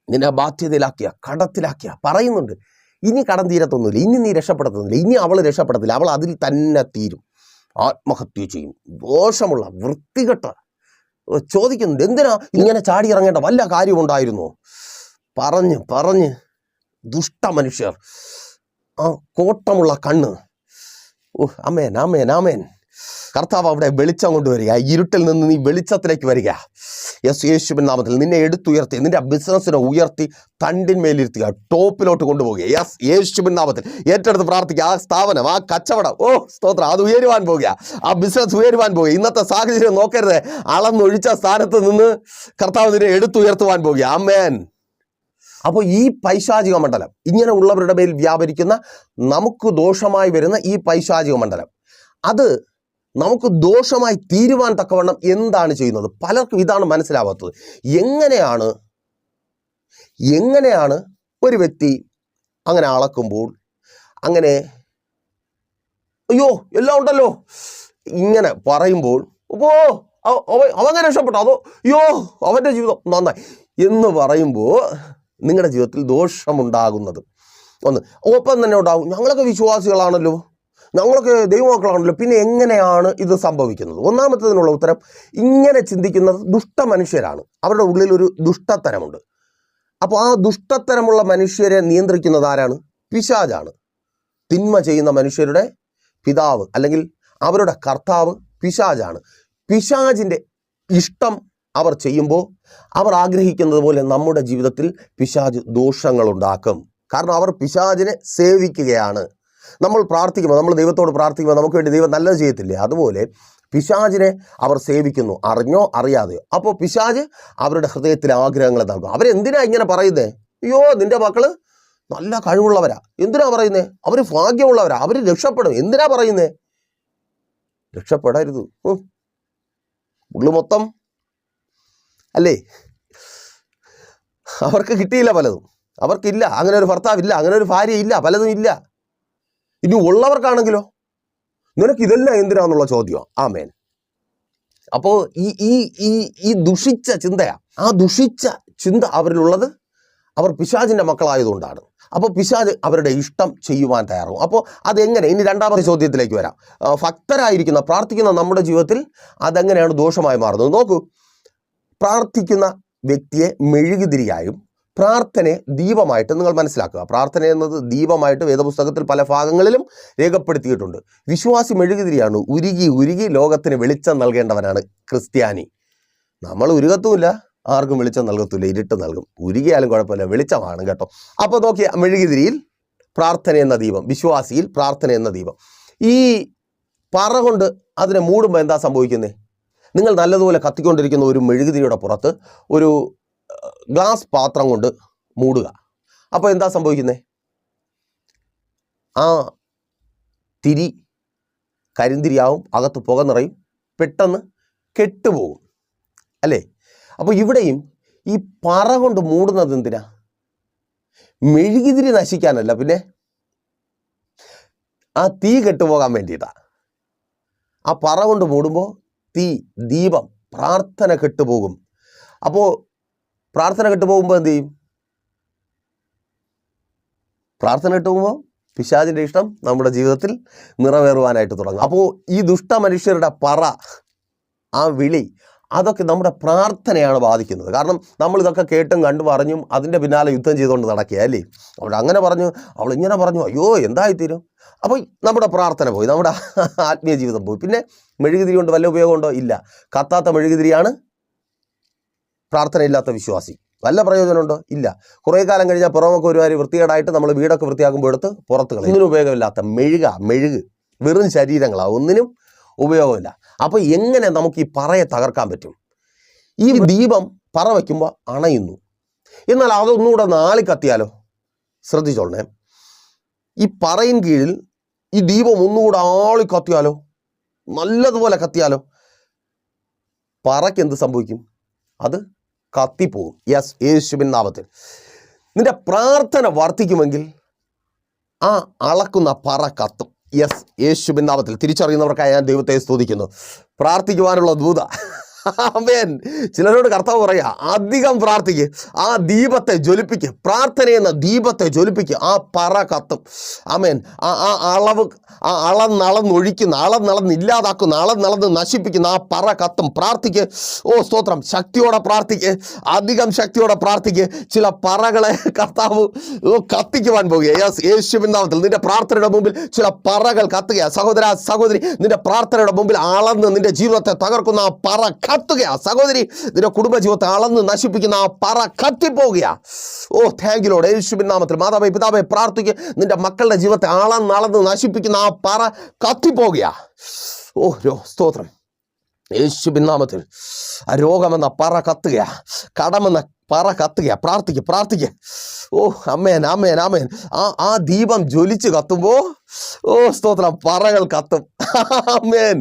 നിന്നെ ബാധ്യതയിലാക്കിയ, കടത്തിലാക്കിയ, പറയുന്നുണ്ട് ഇനി കടം തീരത്തൊന്നുമില്ല, ഇനി നീ രക്ഷപ്പെടത്തൊന്നുമില്ല, ഇനി അവൾ രക്ഷപ്പെടത്തില്ല, അവൾ അതിൽ തന്നെ തീരും, ആത്മഹത്യ ചെയ്യും. ദോഷമുള്ള വൃത്തികെട്ട ചോദിക്കുന്നുണ്ട്, എന്തിനാ ഇങ്ങനെ ചാടി ഇറങ്ങേണ്ട വല്ല കാര്യമുണ്ടായിരുന്നോ? പറഞ്ഞ് ദുഷ്ട മനുഷ്യർ, ആ കോട്ടമുള്ള കണ്ണ്. ആമേൻ, ആമേൻ, ആമേൻ. കർത്താവ് അവിടെ വെളിച്ചം കൊണ്ടുവരിക. ഇരുട്ടിൽ നിന്ന് നീ വെളിച്ചത്തിലേക്ക് വരിക. യെസ്, യേശുവിൻ നാമത്തിൽ നിന്നെ എടുത്തുയർത്തി, നിന്റെ ബിസിനസ്സിനെ ഉയർത്തി തണ്ടിന്മേലിരുത്തുക, ടോപ്പിലോട്ട് കൊണ്ടുപോവുക. യെസ്, യേശുവിൻ നാമത്തിൽ ഏറ്റെടുത്ത് പ്രാർത്ഥിക്കുക. ആ സ്ഥാപനം, ആ കച്ചവടം, ഓ സ്തോത്രം, അത് ഉയരുവാൻ പോവുക. ആ ബിസിനസ് ഉയരുവാൻ പോവുക. ഇന്നത്തെ സാഹചര്യം നോക്കരുത്, അളന്നൊഴിച്ച സ്ഥാനത്ത് നിന്ന് കർത്താവ് നിന്നെ എടുത്തുയർത്തുവാൻ പോവുക. ആമേൻ. അപ്പോൾ ഈ പൈശാചിക മണ്ഡലം, ഇങ്ങനെ ഉള്ളവരുടെ മേൽ വ്യാപരിക്കുന്ന, നമുക്ക് ദോഷമായി വരുന്ന ഈ പൈശാചിക മണ്ഡലം, അത് നമുക്ക് ദോഷമായി തീരുവാൻ തക്കവണ്ണം എന്താണ് ചെയ്യുന്നത്? പലർക്കും ഇതാണ് മനസ്സിലാവാത്തത്. എങ്ങനെയാണ് ഒരു വ്യക്തി അങ്ങനെ അളക്കുമ്പോൾ, അങ്ങനെ അയ്യോ എല്ലാം ഉണ്ടല്ലോ ഇങ്ങനെ പറയുമ്പോൾ അവൻ രക്ഷപ്പെട്ടു, അതോ അയ്യോ അവൻ്റെ ജീവിതം നന്നായി എന്ന് പറയുമ്പോൾ നിങ്ങളുടെ ജീവിതത്തിൽ ദോഷമുണ്ടാകുന്നത് ഒന്ന്. ഒപ്പം തന്നെ ഉണ്ടാകും, ഞങ്ങളൊക്കെ വിശ്വാസികളാണല്ലോ, ഞങ്ങളൊക്കെ ദൈവമക്കളാണല്ലോ, പിന്നെ എങ്ങനെയാണ് ഇത് സംഭവിക്കുന്നത്? ഒന്നാമത്തതിനുള്ള ഉത്തരം, ഇങ്ങനെ ചിന്തിക്കുന്നത് ദുഷ്ട മനുഷ്യരാണ്. അവരുടെ ഉള്ളിൽ ഒരു ദുഷ്ടത്തരമുണ്ട്. അപ്പോൾ ആ ദുഷ്ടത്തരമുള്ള മനുഷ്യരെ നിയന്ത്രിക്കുന്നത് ആരാണ്? പിശാചാണ്. തിന്മ ചെയ്യുന്ന മനുഷ്യരുടെ പിതാവ് അല്ലെങ്കിൽ അവരുടെ കർത്താവ് പിശാചാണ്. പിശാചിൻ്റെ ഇഷ്ടം അവർ ചെയ്യുമ്പോൾ അവർ ആഗ്രഹിക്കുന്നത് പോലെ നമ്മുടെ ജീവിതത്തിൽ പിശാച് ദോഷങ്ങളുണ്ടാക്കും. കാരണം അവർ പിശാചിനെ സേവിക്കുകയാണ്. നമ്മൾ പ്രാർത്ഥിക്കുമ്പോൾ, നമ്മൾ ദൈവത്തോട് പ്രാർത്ഥിക്കുമ്പോൾ നമുക്ക് വേണ്ടി ദൈവം നല്ലത് ചെയ്യത്തില്ലേ? അതുപോലെ പിശാചിനെ അവർ സേവിക്കുന്നു, അറിഞ്ഞോ അറിയാതെയോ. അപ്പോൾ പിശാച് അവരുടെ ഹൃദയത്തിലെ ആഗ്രഹങ്ങളെ നൽകും. അവരെന്തിനാ ഇങ്ങനെ പറയുന്നേ? അയ്യോ നിന്റെ മക്കള് നല്ല കഴിവുള്ളവരാ, എന്തിനാ പറയുന്നേ? അവർ ഭാഗ്യമുള്ളവരാ, അവർ രക്ഷപ്പെടും, എന്തിനാ പറയുന്നേ? രക്ഷപ്പെടരുത്. ഉള്ളു മൊത്തം അല്ലേ, അവർക്ക് കിട്ടിയില്ല പലതും, അവർക്കില്ല, അങ്ങനെ ഒരു ഭർത്താവില്ല, അങ്ങനെ ഒരു ഭാര്യ ഇല്ല, പലതും ഇല്ല. ഇനി ഉള്ളവർക്കാണെങ്കിലോ നിനക്ക് ഇതെല്ലാം എന്തിനാന്നുള്ള ചോദ്യം. ആമേൻ. അപ്പോൾ ഈ ദുഷിച്ച ചിന്തയാ, ആ ദുഷിച്ച ചിന്ത അവരിലുള്ളത് അവർ പിശാചിൻ്റെ മക്കളായതുകൊണ്ടാണ്. അപ്പോൾ പിശാച് അവരുടെ ഇഷ്ടം ചെയ്യുവാൻ തയ്യാറാവും. അപ്പോൾ അതെങ്ങനെ? ഇനി രണ്ടാമത്തെ ചോദ്യത്തിലേക്ക് വരാം. ഭക്തരായിരിക്കുന്ന പ്രാർത്ഥിക്കുന്ന നമ്മുടെ ജീവിതത്തിൽ അതെങ്ങനെയാണ് ദോഷമായി മാറുന്നത്? നോക്കൂ, പ്രാർത്ഥിക്കുന്ന വ്യക്തിയെ മെഴുകുതിരിയായും പ്രാർത്ഥനയെ ദീപമായിട്ട് നിങ്ങൾ മനസ്സിലാക്കുക. പ്രാർത്ഥന എന്നത് ദീപമായിട്ട് വേദപുസ്തകത്തിൽ പല ഭാഗങ്ങളിലും രേഖപ്പെടുത്തിയിട്ടുണ്ട്. വിശ്വാസി മെഴുകുതിരിയാണ്. ഉരുകി ഉരുകി ലോകത്തിന് വെളിച്ചം നൽകേണ്ടവനാണ് ക്രിസ്ത്യാനി. നമ്മൾ ഉരുകത്തുമില്ല, ആർക്കും വെളിച്ചം നൽകത്തില്ല, ഇരുട്ട് നൽകും. ഉരുകിയാലും കുഴപ്പമില്ല, വെളിച്ചമാണ് കേട്ടോ. അപ്പോൾ നോക്കിയ മെഴുകുതിരിയിൽ പ്രാർത്ഥന എന്ന ദീപം, വിശ്വാസിയിൽ പ്രാർത്ഥന എന്ന ദീപം. ഈ പറ കൊണ്ട് അതിനെ മൂടുമ്പോൾ എന്താ സംഭവിക്കുന്നത്? നിങ്ങൾ നല്ലതുപോലെ കത്തിക്കൊണ്ടിരിക്കുന്ന ഒരു മെഴുകുതിരിയുടെ പുറത്ത് ഒരു ഗ്ലാസ് പാത്രം കൊണ്ട് മൂടുക. അപ്പോൾ എന്താ സംഭവിക്കുന്നത്? ആ തിരി കരിന്തിരിയാവും, അകത്ത് പുക നിറയും, പെട്ടെന്ന് കെട്ടുപോകും അല്ലേ? അപ്പോൾ ഇവിടെയും ഈ പറ കൊണ്ട് മൂടുന്നത് എന്തിനാ? മെഴുകുതിരി നശിക്കാനല്ല, പിന്നെ ആ തീ കെട്ടുപോകാൻ വേണ്ടിയിട്ടാണ്. ആ പറ കൊണ്ട് മൂടുമ്പോൾ തീ, ദീപം, പ്രാർത്ഥന കെട്ടുപോകും. അപ്പോൾ പ്രാർത്ഥന കെട്ടുപോകുമ്പോൾ എന്ത് ചെയ്യും? പ്രാർത്ഥന കെട്ടുപോകുമ്പോൾ പിശാചിൻ്റെ ഇഷ്ടം നമ്മുടെ ജീവിതത്തിൽ നിറവേറുവാനായിട്ട് തുടങ്ങും. അപ്പോൾ ഈ ദുഷ്ട മനുഷ്യരുടെ പറ, ആ വിളി, അതൊക്കെ നമ്മുടെ പ്രാർത്ഥനയാണ് ബാധിക്കുന്നത്. കാരണം നമ്മളിതൊക്കെ കേട്ടും കണ്ടു പറഞ്ഞും അതിൻ്റെ പിന്നാലെ യുദ്ധം ചെയ്തുകൊണ്ട് നടക്കുക അല്ലേ? അവൾ അങ്ങനെ പറഞ്ഞു, അവൾ ഇങ്ങനെ പറഞ്ഞു, അയ്യോ എന്തായിത്തീരും. അപ്പോൾ നമ്മുടെ പ്രാർത്ഥന പോയി, നമ്മുടെ ആത്മീയ ജീവിതം പോയി. പിന്നെ മെഴുകുതിരി കൊണ്ട് വല്ല ഉപയോഗമുണ്ടോ? ഇല്ല. കത്താത്ത മെഴുകുതിരിയാണ് പ്രാർത്ഥനയില്ലാത്ത വിശ്വാസി. വല്ല പ്രയോജനമുണ്ടോ? ഇല്ല. കുറേ കാലം കഴിഞ്ഞാൽ പുറമൊക്കെ ഒരുമാതിരി വൃത്തികേടായിട്ട് നമ്മൾ വീടൊക്കെ വൃത്തിയാക്കുമ്പോൾ എടുത്ത് പുറത്ത് കളയും. ഒന്നിനും ഉപയോഗമില്ലാത്ത മെഴുക്, വെറും ശരീരങ്ങളാണ്, ഒന്നിനും ഉപയോഗമില്ല. അപ്പോൾ എങ്ങനെ നമുക്ക് ഈ പറയെ തകർക്കാൻ പറ്റും? ഈ ദീപം പറ വയ്ക്കുമ്പോൾ അണയുന്നു, എന്നാൽ അതൊന്നുകൂടെ നാളി കത്തിയാലോ? ശ്രദ്ധിച്ചോളണേ, ഈ പറയിൻ കീഴിൽ ഈ ദീപം ഒന്നുകൂടെ ആളി കത്തിയാലോ, നല്ലതുപോലെ കത്തിയാലോ, പറയ്ക്ക് എന്ത് സംഭവിക്കും? അത് കത്തിപ്പോകും. യെസ്, യേശുവിൻ നാമത്തിൽ. നിന്റെ പ്രാർത്ഥന വർദ്ധിക്കുമെങ്കിൽ ആ അളക്കുന്ന പറ കത്തും. യെസ്, യേശുവിൻ നാമത്തിൽ. തിരിച്ചറിയുന്നവർക്കായി ഞാൻ ദൈവത്തെ സ്തുതിക്കുന്നു. പ്രാർത്ഥിക്കുവാനുള്ള ദൂത. ആമേൻ. ചിലരോട് കർത്താവ് പറയുക, അധികം പ്രാർത്ഥിക്കുക, ആ ദീപത്തെ ജ്വലിപ്പിക്കുക, പ്രാർത്ഥനയെന്ന ദീപത്തെ ജ്വലിപ്പിക്കുക, ആ പറ കത്തും. ആമേൻ. ആ അളന്നൊഴിക്കുന്ന, അളന്നളന്ന് ഇല്ലാതാക്കുന്ന, അളന്നളന്ന് നശിപ്പിക്കുന്ന ആ പറ കത്തും. പ്രാർത്ഥിക്ക്. ഓ സ്തോത്രം. ശക്തിയോടെ പ്രാർത്ഥിക്ക്, അധികം ശക്തിയോടെ പ്രാർത്ഥിക്ക്. ചില പറകളെ കർത്താവ് കത്തിക്കുവാൻ പോകുക. യെസ്, യേശുവിൻ നാമത്തിൽ. നിന്റെ പ്രാർത്ഥനയുടെ മുമ്പിൽ ചില പറകൾ കത്തുക. സഹോദര സഹോദരി, നിന്റെ പ്രാർത്ഥനയുടെ മുമ്പിൽ അളന്ന് നിന്റെ ജീവിതത്തെ തകർക്കുന്ന ആ പറ കത്തുകയാ. സഹോദരി, നിന്റെ കുടുംബജീവിതത്തെ അളന്ന് നശിപ്പിക്കുന്ന ആ പറ കത്തിപ്പോവുകയാ. ഓ താങ്ക് യു ലോർഡ്. യേശുവിൻ നാമത്തിൽ. മാതാവേ പിതാവേ പ്രാർത്ഥിക്കുക. നിന്റെ മക്കളുടെ ജീവിതത്തെ അളന്ന് നശിപ്പിക്കുന്ന ആ പറ കത്തിപ്പോവുകയാ. ഓ സ്തോത്രം. യേശുവിൻ നാമത്തിൽ. ആ രോഗമെന്ന പറ കത്തുകയാ. കടമെന്ന പറ കത്തുക, പ്രാർത്ഥിക്കുക. ഓ അമ്മേൻ. ആ ദീപം ജ്വലിച്ച് കത്തുമ്പോൾ സ്തോത്രം, പറകൾ കത്തും. അമ്മേൻ.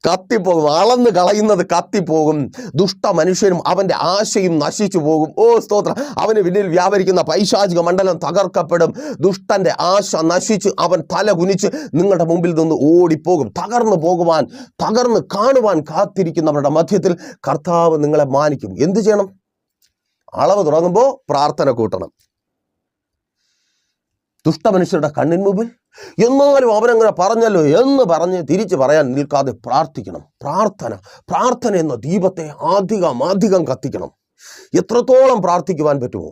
കത്തിപ്പോകും, അളന്ന് കളയുന്നത് കത്തിപ്പോകും. ദുഷ്ട മനുഷ്യനും അവൻ്റെ ആശയും നശിച്ചു പോകും. സ്തോത്രം, അവന് പിന്നിൽ വ്യാപരിക്കുന്ന പൈശാചിക മണ്ഡലം തകർക്കപ്പെടും. ദുഷ്ടന്റെ ആശ നശിച്ച് അവൻ തല കുനിച്ച് നിങ്ങളുടെ മുമ്പിൽ നിന്ന് ഓടിപ്പോകും. തകർന്ന് കാണുവാൻ കാത്തിരിക്കുന്നവരുടെ മധ്യത്തിൽ കർത്താവ് നിങ്ങളെ മാനിക്കും. എന്തു ചെയ്യണം? അളവ് തുടങ്ങുമ്പോൾ പ്രാർത്ഥന കൂട്ടണം. ദുഷ്ടമനുഷ്യരുടെ കണ്ണിന് മുമ്പിൽ എന്നാലും അവനങ്ങനെ പറഞ്ഞല്ലോ എന്ന് പറഞ്ഞ് തിരിച്ച് പറയാൻ നിൽക്കാതെ പ്രാർത്ഥിക്കണം. പ്രാർത്ഥന എന്ന ദീപത്തെ അധികം കത്തിക്കണം. എത്രത്തോളം പ്രാർത്ഥിക്കുവാൻ പറ്റുമോ?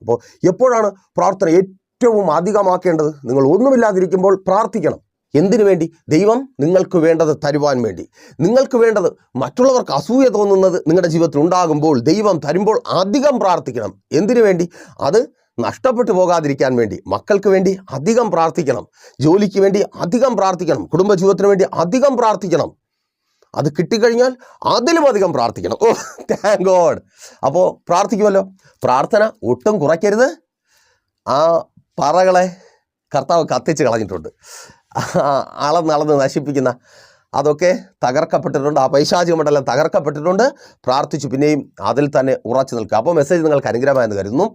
അപ്പോൾ എപ്പോഴാണ് പ്രാർത്ഥന ഏറ്റവും അധികമാക്കേണ്ടത്? നിങ്ങൾ ഒന്നുമില്ലാതിരിക്കുമ്പോൾ പ്രാർത്ഥിക്കണം. എന്തിനു വേണ്ടി? ദൈവം നിങ്ങൾക്ക് വേണ്ടത് തരുവാൻ വേണ്ടി. നിങ്ങൾക്ക് വേണ്ടത് മറ്റുള്ളവർക്ക് അസൂയ തോന്നുന്നത് നിങ്ങളുടെ ജീവിതത്തിൽ ഉണ്ടാകുമ്പോൾ, ദൈവം തരുമ്പോൾ അധികം പ്രാർത്ഥിക്കണം. എന്തിനു വേണ്ടി? അത് നഷ്ടപ്പെട്ടു പോകാതിരിക്കാൻ വേണ്ടി. മക്കൾക്ക് വേണ്ടി അധികം പ്രാർത്ഥിക്കണം. ജോലിക്ക് വേണ്ടി അധികം പ്രാർത്ഥിക്കണം. കുടുംബജീവിതത്തിന് വേണ്ടി അധികം പ്രാർത്ഥിക്കണം. അത് കിട്ടിക്കഴിഞ്ഞാൽ അതിലും അധികം പ്രാർത്ഥിക്കണം. Thank God. അപ്പോൾ പ്രാർത്ഥിക്കുമല്ലോ. പ്രാർത്ഥന ഒട്ടും കുറയ്ക്കരുത്. ആ പറകളെ കർത്താവ് കത്തിച്ച് കളഞ്ഞിട്ടുണ്ട്. അളന്ന് നശിപ്പിക്കുന്ന അതൊക്കെ തകർക്കപ്പെട്ടിട്ടുണ്ട്. ആ പൈശാചിക മണ്ഡലം തകർക്കപ്പെട്ടിട്ടുണ്ട്. പ്രാർത്ഥിച്ചു പിന്നെയും അതിൽ തന്നെ ഉറച്ചു നിൽക്കുക. അപ്പോൾ മെസ്സേജ് നിങ്ങൾക്ക് അനുഗ്രഹമായെന്ന് കരുതുന്നു.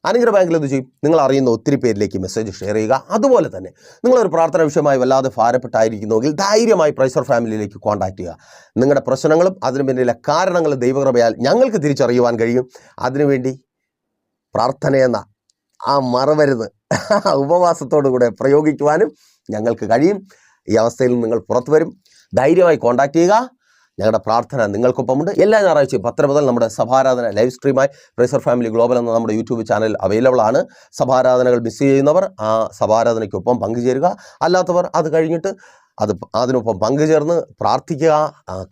അനുഗ്രഹമെങ്കിൽ എന്ത് ചെയ്യും? നിങ്ങൾ അറിയുന്ന ഒത്തിരി പേരിലേക്ക് മെസ്സേജ് ഷെയർ ചെയ്യുക. അതുപോലെ തന്നെ നിങ്ങളൊരു പ്രാർത്ഥന വിഷയമായി വല്ലാതെ ഭാരപ്പെട്ടായിരിക്കുന്നുവെങ്കിൽ ധൈര്യമായി പ്രൈസർ ഫാമിലിയിലേക്ക് കോൺടാക്ട് ചെയ്യുക. നിങ്ങളുടെ പ്രശ്നങ്ങളും അതിനു പിന്നിലെ കാരണങ്ങളും ദൈവകൃപയാൽ ഞങ്ങൾക്ക് തിരിച്ചറിയുവാൻ കഴിയും. അതിനുവേണ്ടി പ്രാർത്ഥനയെന്ന ആ മറവരുത് ഉപവാസത്തോടു കൂടെ പ്രയോഗിക്കുവാനും ഞങ്ങൾക്ക് കഴിയും. ഈ അവസ്ഥയിൽ നിങ്ങൾ പുറത്തു വരും. ധൈര്യമായി കോൺടാക്ട് ചെയ്യുക. ഞങ്ങളുടെ പ്രാർത്ഥന നിങ്ങൾക്കൊപ്പമുണ്ട്. എല്ലാ ഞായറാഴ്ചയും 10 മുതൽ നമ്മുടെ സഭാരാധന ലൈവ് സ്ട്രീമായി പ്രൈസർ ഫാമിലി ഗ്ലോബൽ എന്ന നമ്മുടെ യൂട്യൂബ് ചാനൽ അവൈലബിൾ ആണ്. സഭാരാധനകൾ മിസ് ചെയ്യുന്നവർ ആ സഭാരാധനയ്ക്കൊപ്പം പങ്കുചേരുക. അല്ലാത്തവർ അത് കഴിഞ്ഞിട്ട് അതിനൊപ്പം പങ്കുചേർന്ന് പ്രാർത്ഥിക്കുക.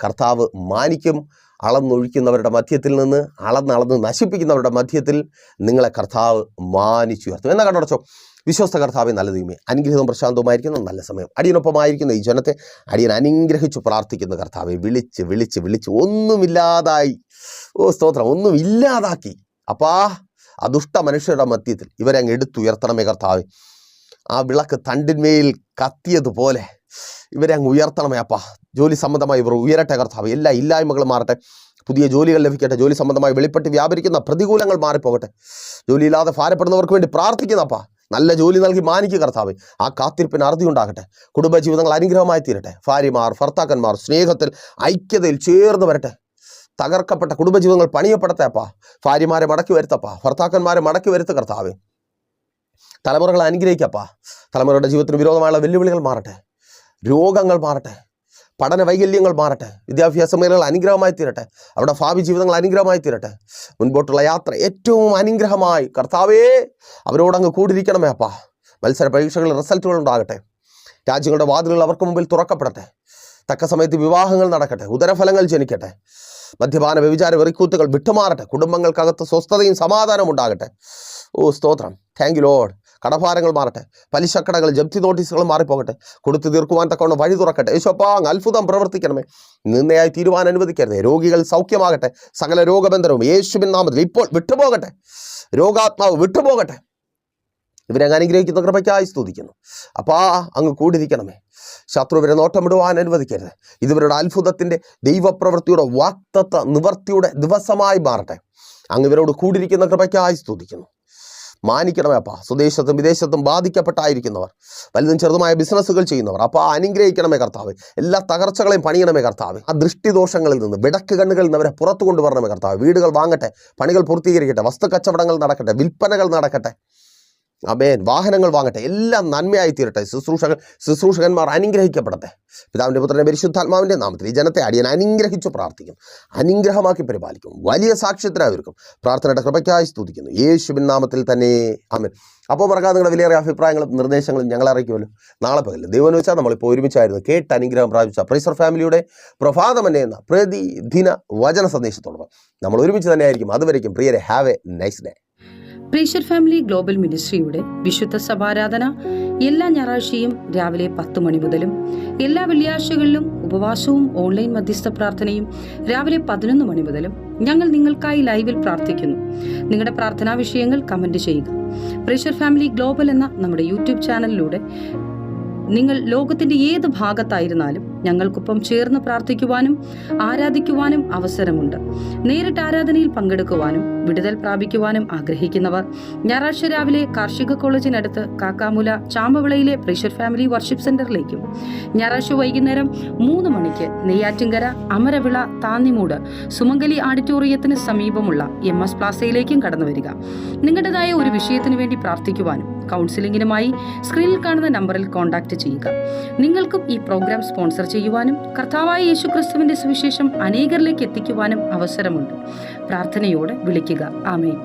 കർത്താവ് മാനിക്കും. അളന്നൊഴിക്കുന്നവരുടെ മധ്യത്തിൽ നിന്ന് അളന്ന് നശിപ്പിക്കുന്നവരുടെ മധ്യത്തിൽ നിങ്ങളെ കർത്താവ് മാനിച്ചുയർത്തും. എന്നാ കണ്ടോടച്ചോ. വിശ്വസ്ത കർത്താവെ, നല്ല ദൈവമേ, അനുഗ്രഹവും പ്രശാന്തവുമായിരിക്കുന്ന നല്ല സമയം അടിയനൊപ്പമായിരിക്കുന്ന ഈ ജനത്തെ അടിയൻ അനുഗ്രഹിച്ചു പ്രാർത്ഥിക്കുന്ന കർത്താവെ, വിളിച്ച് ഒന്നുമില്ലാതായി, സ്തോത്രം, ഒന്നുമില്ലാതാക്കി അപ്പാ ആ ദുഷ്ട മനുഷ്യരുടെ മധ്യത്തിൽ ഇവരെ അങ്ങ് എടുത്തുയർത്തണമേ കർത്താവെ. ആ വിളക്ക് തണ്ടിന്മേൽ കത്തിയതുപോലെ ഇവരെ അങ്ങ് ഉയർത്തണമേ അപ്പാ. ജോലി സംബന്ധമായി ഇവർ ഉയരട്ടെ കർത്താവ്. എല്ലാ ഇല്ലായ്മകളും മാറട്ടെ. പുതിയ ജോലികൾ ലഭിക്കട്ടെ. ജോലി സംബന്ധമായി വെളിപ്പെട്ട് വ്യാപരിക്കുന്ന പ്രതികൂലങ്ങൾ മാറിപ്പോകട്ടെ. ജോലിയില്ലാതെ ഭാരപ്പെടുന്നവർക്ക് വേണ്ടി പ്രാർത്ഥിക്കുന്നപ്പാ. നല്ല ജോലി നൽകി മാനിക്കുക കർത്താവെ. ആ കാത്തിരിപ്പിന് അറുതി ഉണ്ടാകട്ടെ. കുടുംബജീവിതങ്ങൾ അനുഗ്രഹമായി തീരട്ടെ. ഭാര്യമാർ, ഭർത്താക്കന്മാർ സ്നേഹത്തിൽ ഐക്യതയിൽ ചേർന്ന് വരട്ടെ. തകർക്കപ്പെട്ട കുടുംബജീവിതങ്ങൾ പണിയപ്പെടട്ടെ അപ്പാ. ഭാര്യമാരെ മടക്കി വരുത്തപ്പാ. ഭർത്താക്കന്മാരെ മടക്കി വരുത്ത കർത്താവെ. തലമുറകളെ അനുഗ്രഹിക്കപ്പാ. തലമുറയുടെ ജീവിതത്തിന് വിരോധമായുള്ള വെല്ലുവിളികൾ മാറട്ടെ. രോഗങ്ങൾ മാറട്ടെ. പഠന വൈകല്യങ്ങൾ മാറട്ടെ. വിദ്യാഭ്യാസ മേഖലകൾ അനുഗ്രഹമായി തീരട്ടെ. അവിടെ ഭാവി ജീവിതങ്ങൾ അനുഗ്രഹമായി തീരട്ടെ. മുൻപോട്ടുള്ള യാത്ര ഏറ്റവും അനുഗ്രഹമായി കർത്താവേ അവരോടങ്ങ് കൂടിയിരിക്കണമേ അപ്പാ. മത്സര പരീക്ഷകളിൽ റിസൾട്ടുകൾ ഉണ്ടാകട്ടെ. രാജ്യങ്ങളുടെ വാതിലുകൾ അവർക്ക് മുമ്പിൽ തുറക്കപ്പെടട്ടെ. തക്ക സമയത്ത് വിവാഹങ്ങൾ നടക്കട്ടെ. ഉദരഫലങ്ങൾ ജനിക്കട്ടെ. മദ്യപാന വ്യഭിചാര വെറിക്കൂത്തുകൾ വിട്ടുമാറട്ടെ. കുടുംബങ്ങൾക്കകത്ത് സ്വസ്ഥതയും സമാധാനവും ഉണ്ടാകട്ടെ. സ്തോത്രം. Thank you Lord. കടഭാരങ്ങൾ മാറട്ടെ. പലിശക്കടകൾ, ജപ്തി നോട്ടീസുകൾ മാറിപ്പോകട്ടെ. കൊടുത്തു തീർക്കുവാൻ തക്കവണ്ണം വഴി തുറക്കട്ടെ. യേശുപ്പാ, അത്ഭുതം പ്രവർത്തിക്കണമേ. നിന്നയായി തീരുവാൻ അനുവദിക്കരുതേ. രോഗികൾ സൗഖ്യമാകട്ടെ. സകല രോഗബന്ധനവും യേശുവിൻ നാമത്തിൽ ഇപ്പോൾ വിട്ടുപോകട്ടെ. രോഗാത്മാവ് വിട്ടുപോകട്ടെ. ഇവരെ അങ്ങ് അനുഗ്രഹിക്കുന്ന കൃപയ്ക്കായി സ്തുതിക്കുന്നു അപ്പാ. അങ്ങ് കൂടിയിരിക്കണമേ. ശത്രുവിനെ നോട്ടമിടുവാൻ അനുവദിക്കരുത്. ഇതുവരുടെ അത്ഭുതത്തിൻ്റെ ദൈവപ്രവൃത്തിയുടെ വാക്തത്വ നിവർത്തിയുടെ ദിവസമായി മാറട്ടെ. അങ്ങ് ഇവരോട് കൂടിയിരിക്കുന്ന കൃപയ്ക്കായി സ്തുതിക്കുന്നു. മാനിക്കണമേ അപ്പാ. സ്വദേശത്തും വിദേശത്തും ബാധിക്കപ്പെട്ടായിരിക്കുന്നവർ, വലുതും ചെറുതുമായ ബിസിനസ്സുകൾ ചെയ്യുന്നവർ അപ്പാ അനുഗ്രഹിക്കണമേ കർത്താവ്. എല്ലാ തകർച്ചകളെയും പണിയണമേ കർത്താവ്. ആ ദൃഷ്ടിദോഷങ്ങളിൽ നിന്ന്, വിടക്ക് കണ്ണുകളിൽ നിന്ന് അവരെ പുറത്തു കൊണ്ടുവരണമേ കർത്താവ്. വീടുകൾ വാങ്ങട്ടെ. പണികൾ പൂർത്തീകരിക്കട്ടെ. വസ്തു കച്ചവടങ്ങൾ നടക്കട്ടെ. വിൽപ്പനകൾ നടക്കട്ടെ. ആമേൻ. വാഹനങ്ങൾ വാങ്ങട്ടെ. എല്ലാം നന്മയായി തീരട്ടെ. ശുശ്രൂഷകന്മാർ അനുഗ്രഹിക്കപ്പെടട്ടെ. പിതാവിൻ്റെ പുത്രൻ്റെ പരിശുദ്ധാത്മാവിൻ്റെ നാമത്തിൽ ഈ ജനത്തെ അടിയൻ അനുഗ്രഹിച്ചു പ്രാർത്ഥിക്കും. അനുഗ്രഹമാക്കി പരിപാലിക്കും. വലിയ സാക്ഷ്യത്തിനായിരിക്കും. പ്രാർത്ഥനയുടെ കൃപയ്ക്കായി സ്തുതിക്കുന്നു യേശുവിൻ നാമത്തിൽ തന്നെ. ആമേൻ. അപ്പോൾ മറക്കാതെ നിങ്ങളുടെ വിലയേറിയ അഭിപ്രായങ്ങളും നിർദ്ദേശങ്ങളും ഞങ്ങളെ അറിയിക്കുമല്ലോ. നാളെ പകൽ ദൈവം വെച്ചാൽ നമ്മളിപ്പോൾ ഒരുമിച്ചായിരുന്നു കേട്ട് അനുഗ്രഹം പ്രാപിച്ച പ്രൈസർ ഫാമിലിയുടെ പ്രഭാതമന്നെ എന്ന പ്രതിദിന വചന സന്ദേശത്തോടൊപ്പം നമ്മൾ ഒരുമിച്ച് തന്നെയായിരിക്കും. അതുവരേക്കും പ്രിയരെ, have a nice day. Precious family global മിനിസ്ട്രിയുടെ വിശുദ്ധ സഭാരാധന എല്ലാ ഞായറാഴ്ചയും രാവിലെ 10 മണി മുതലും എല്ലാ വെള്ളിയാഴ്ചകളിലും ഉപവാസവും ഓൺലൈൻ മധ്യസ്ഥ പ്രാർത്ഥനയും രാവിലെ 11 മണി മുതലും ഞങ്ങൾ നിങ്ങൾക്കായി ലൈവിൽ പ്രാർത്ഥിക്കുന്നു. നിങ്ങളുടെ പ്രാർത്ഥനാ വിഷയങ്ങൾ കമന്റ് ചെയ്യുക. പ്രേഷ്യർ ഫാമിലി ഗ്ലോബൽ എന്ന നമ്മുടെ യൂട്യൂബ് ചാനലിലൂടെ നിങ്ങൾ ലോകത്തിന്റെ ഏത് ഭാഗത്തായിരുന്നാലും ഞങ്ങൾക്കൊപ്പം ചേർന്ന് പ്രാർത്ഥിക്കുവാനും ആരാധിക്കുവാനും അവസരമുണ്ട്. നേരിട്ട് ആരാധനയിൽ പങ്കെടുക്കുവാനും വിടുതൽ പ്രാപിക്കുവാനും ആഗ്രഹിക്കുന്നവർ ഞായറാഴ്ച രാവിലെ കാർഷിക കോളേജിനടുത്ത് കാക്കാമുല ചാമ്പവിളയിലെ പ്രേഷ്യർ ഫാമിലി വർഷിപ്പ് സെന്ററിലേക്കും ഞായറാഴ്ച വൈകുന്നേരം 3 മണിക്ക് നെയ്യാറ്റിൻകര അമരവിള താന്നിമൂട് സുമംഗലി ഓഡിറ്റോറിയത്തിന് സമീപമുള്ള MS പ്ലാസയിലേക്കും കടന്നു വരിക. നിങ്ങളുടേതായ ഒരു വിഷയത്തിന് വേണ്ടി പ്രാർത്ഥിക്കുവാനും കൗൺസിലിംഗിനുമായി സ്ക്രീനിൽ കാണുന്ന നമ്പറിൽ കോൺടാക്ട് ചെയ്യുക. നിങ്ങൾക്കും ഈ പ്രോഗ്രാം സ്പോൺസർ ചെയ്യുവാനും കർത്താവായ യേശുക്രിസ്തുവിന്റെ സുവിശേഷം അനേകരിലേക്ക് എത്തിക്കുവാനും അവസരമുണ്ട്. പ്രാർത്ഥനയോടെ വിളിക്കുക. ആമേൻ.